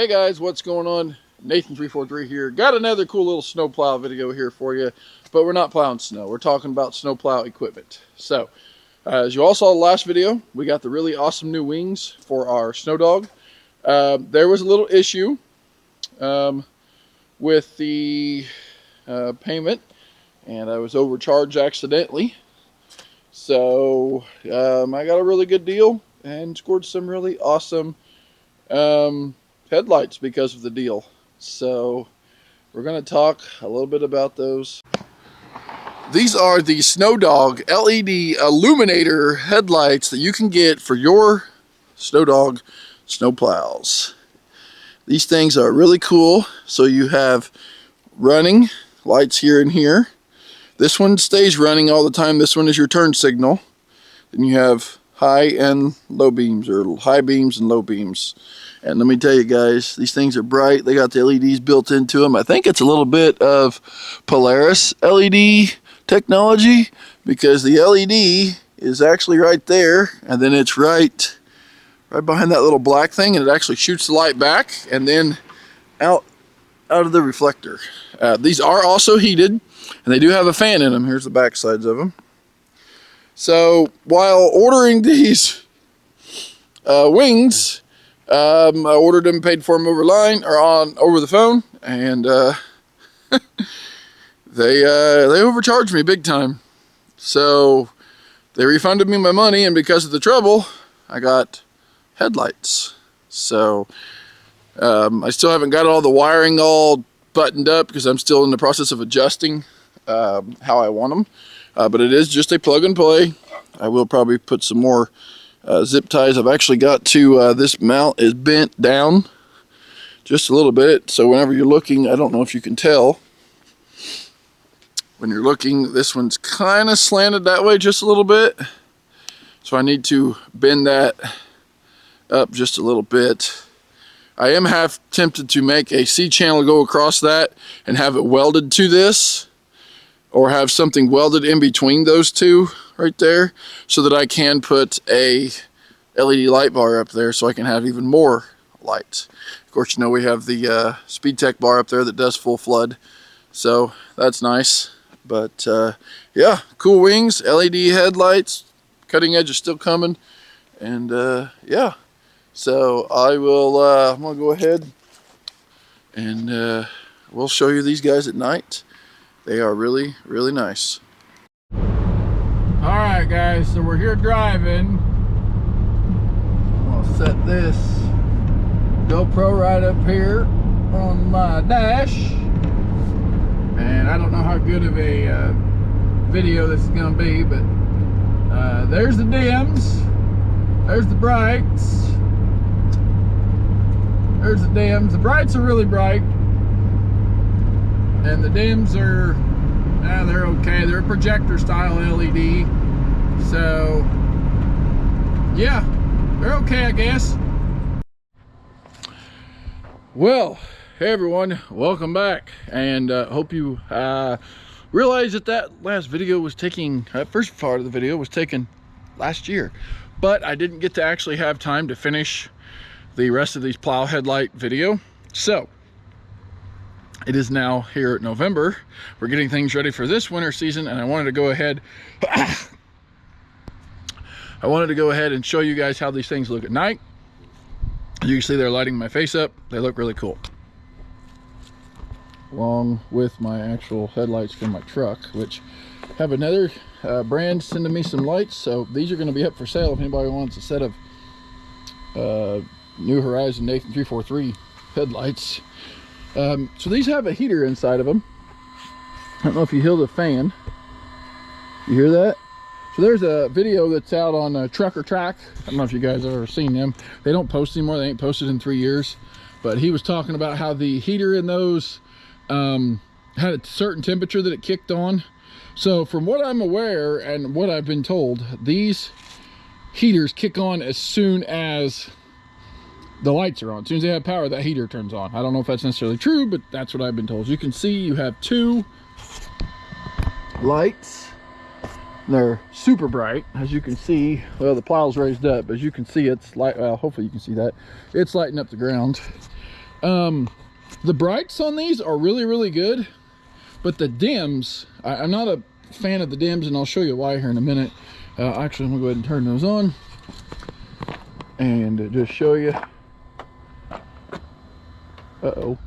Hey guys, what's going on? Nathan343 here. Got another cool little snow plow video here for you, but we're not plowing snow. We're talking about snow plow equipment. So, as you all saw the last video, we got the really awesome new wings for our SnowDogg. There was a little issue with the payment, and I was overcharged accidentally. So, I got a really good deal and scored some really awesome headlights because of the deal. So we're going to talk a little bit about those. These are the SnowDogg LED Illuminator headlights that you can get for your SnowDogg snow plows. These things are really cool. So you have running lights here and here. This one stays running all the time. This one is your turn signal. Then you have high and low beams, or high beams and low beams. And let me tell you guys, these things are bright. They got the LEDs built into them. I think it's a little bit of Polaris LED technology, because the LED is actually right there, and then it's right behind that little black thing, and it actually shoots the light back and then out of the reflector. These are also heated, and they do have a fan in them. Here's the back sides of them. So while ordering these wings, I ordered them, paid for them over the phone, and they overcharged me big time. So they refunded me my money, and because of the trouble, I got headlights. So I still haven't got all the wiring all buttoned up because I'm still in the process of adjusting how I want them. But it is just a plug and play. I will probably put some more zip ties. I've actually got to, this mount is bent down just a little bit. So whenever you're looking, I don't know if you can tell. When you're looking, this one's kind of slanted that way just a little bit. So I need to bend that up just a little bit. I am half tempted to make a C channel go across that and have it welded to this, or have something welded in between those two right there, so that I can put a LED light bar up there so I can have even more lights. Of course, you know, we have the Speed Tech bar up there that does full flood, so that's nice. But yeah, cool wings, LED headlights, cutting edge is still coming, and yeah. So I will, I'm gonna go ahead and we'll show you these guys at night. They are really, really nice. Alright guys, so we're here driving. I'll set this GoPro right up here on my dash. And I don't know how good of a video this is going to be, but there's the dims. There's the brights. There's the dims. The brights are really bright. And the dims are, they're okay. They're a projector style LED. So, yeah, they're okay, I guess. Well, hey everyone, welcome back. And hope you realize that last video was taking, that first part of the video was taken last year. But I didn't get to actually have time to finish the rest of these plow headlight video. So, it is now here at November. We're getting things ready for this winter season, and I wanted to go ahead and show you guys how these things look at night. As you can see, they're lighting my face up. They look really cool. Along with my actual headlights from my truck, which have another brand sending me some lights. So these are going to be up for sale if anybody wants a set of New Horizon Nathan343 headlights. So these have a heater inside of them. I don't know if you hear the fan. You hear that? So there's a video that's out on Trucker Track. I don't know if you guys have ever seen them. They don't post anymore. They ain't posted in 3 years. But he was talking about how the heater in those had a certain temperature that it kicked on. So from what I'm aware and what I've been told, these heaters kick on as soon as the lights are on. As soon as they have power, that heater turns on. I don't know if that's necessarily true, but that's what I've been told. As you can see, you have two lights. They're super bright, as you can see. Well, the plow's raised up, but as you can see, it's light. Well, hopefully you can see that. It's lighting up the ground. The brights on these are really, really good, but the dims, I'm not a fan of the dims, and I'll show you why here in a minute. Actually, I'm gonna go ahead and turn those on and just show you. Uh-oh.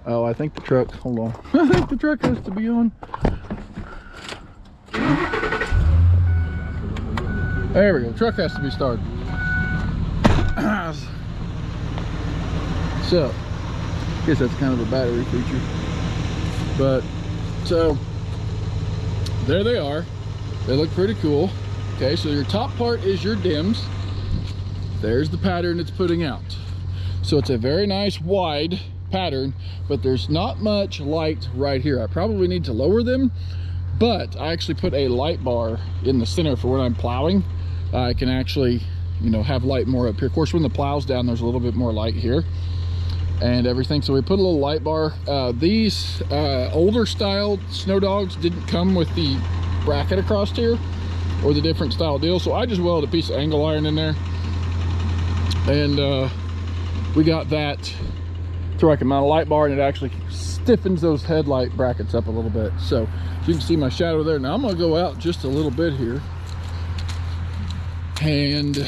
Oh, I think the truck, hold on. I think the truck has to be on. There we go, truck has to be started. So, I guess that's kind of a battery feature. But, so, there they are. They look pretty cool. Okay, so your top part is your dims. There's the pattern it's putting out. So it's a very nice wide pattern, but there's not much light right here. I probably need to lower them, but I actually put a light bar in the center for when I'm plowing. I can actually, you know, have light more up here. Of course, when the plow's down, there's a little bit more light here and everything. So we put a little light bar. These older style SnowDoggs didn't come with the bracket across here or the different style deal. So I just welded a piece of angle iron in there, and we got that to where I can mount a light bar, and it actually stiffens those headlight brackets up a little bit. So you can see my shadow there. Now I'm gonna go out just a little bit here and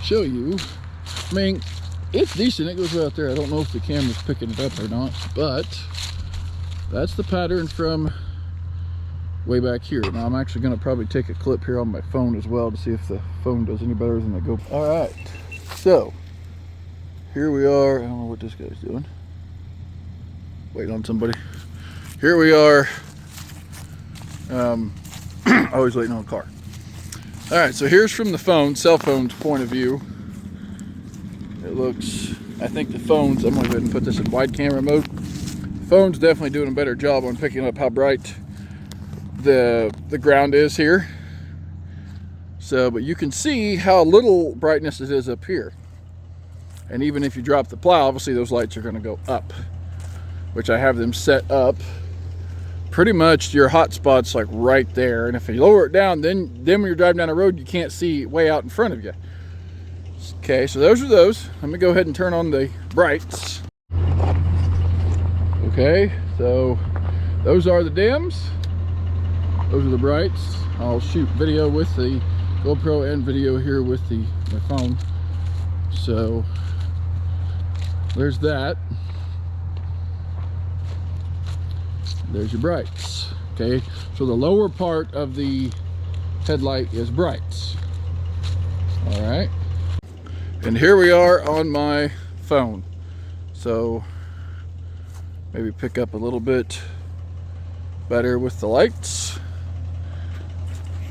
show you. I mean, it's decent. It goes out there. I don't know if the camera's picking it up or not, but that's the pattern from way back here. Now I'm actually going to probably take a clip here on my phone as well to see if the phone does any better than the GoPro. All right, so here we are. I don't know what this guy's doing. Waiting on somebody. Here we are. Always waiting on a car. All right, so here's from the phone, cell phone's point of view. It looks, I think the phone's, I'm gonna go ahead and put this in wide camera mode. The phone's definitely doing a better job on picking up how bright the ground is here. So, but you can see how little brightness it is up here. And even if you drop the plow, obviously those lights are gonna go up, which I have them set up. Pretty much your hot spot's like right there. And if you lower it down, then when you're driving down the road, you can't see way out in front of you. Okay, so those are those. Let me go ahead and turn on the brights. Okay, so those are the dims. Those are the brights. I'll shoot video with the GoPro and video here with my phone. So there's that. There's your brights. Okay, so the lower part of the headlight is brights. All right, and here we are on my phone. So maybe pick up a little bit better with the lights.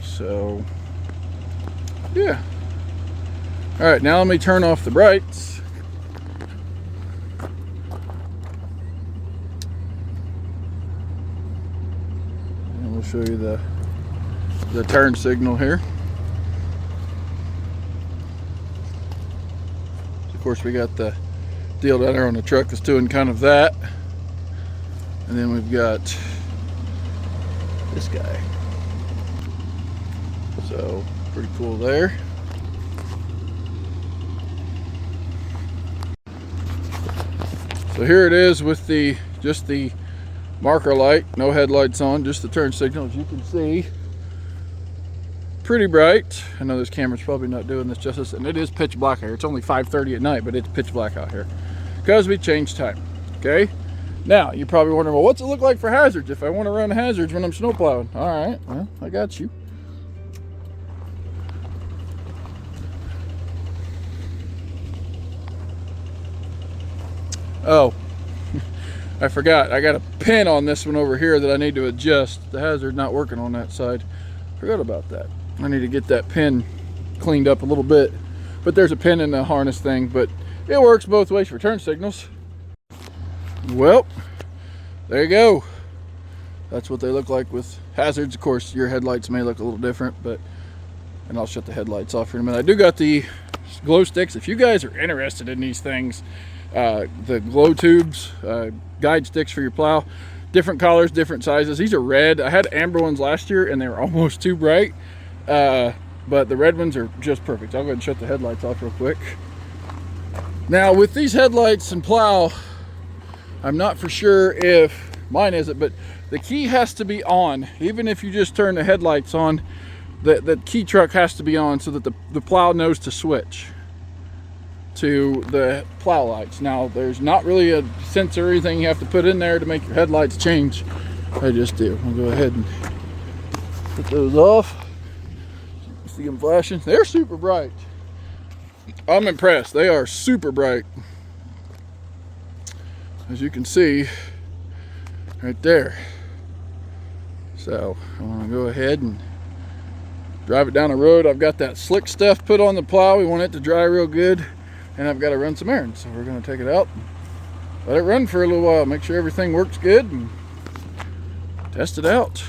So yeah. All right, now let me turn off the brights. And we'll show you the turn signal here. Of course, we got the deal down there on the truck that's doing kind of that. And then we've got this guy. So pretty cool there. So here it is with just the marker light, no headlights on, just the turn signal. As you can see, pretty bright. I know this camera's probably not doing this justice, and it is pitch black here. It's only 5:30 at night, but it's pitch black out here because we changed time. Okay, now you're probably wondering, well, what's it look like for hazards if I want to run hazards when I'm snow plowing? All right, well, I got you. Oh, I forgot. I got a pin on this one over here that I need to adjust. The hazard not working on that side. Forgot about that. I need to get that pin cleaned up a little bit. But there's a pin in the harness thing, but it works both ways for turn signals. Well, there you go. That's what they look like with hazards. Of course, your headlights may look a little different, and I'll shut the headlights off here in a minute. I do got the glow sticks. If you guys are interested in these things, the glow tubes, guide sticks for your plow, different colors, different sizes. These are red. I had amber ones last year and they were almost too bright, but the red ones are just perfect. I'll go ahead and shut the headlights off real quick. Now with these headlights and Plow, I'm not for sure if mine isn't, but the key has to be on. Even if you just turn the headlights on, the key truck has to be on so that the Plow knows to switch to the Plow lights. Now there's not really a sensor or anything you have to put in there to make your headlights change. I just do. I'll go ahead and put those off. See them flashing? They're super bright. I'm impressed. They are super bright. As you can see right there. So I want to go ahead and drive it down the road. I've got that slick stuff put on the Plow. We want it to dry real good, and I've got to run some errands. So we're going to take it out and let it run for a little while, make sure everything works good, and test it out.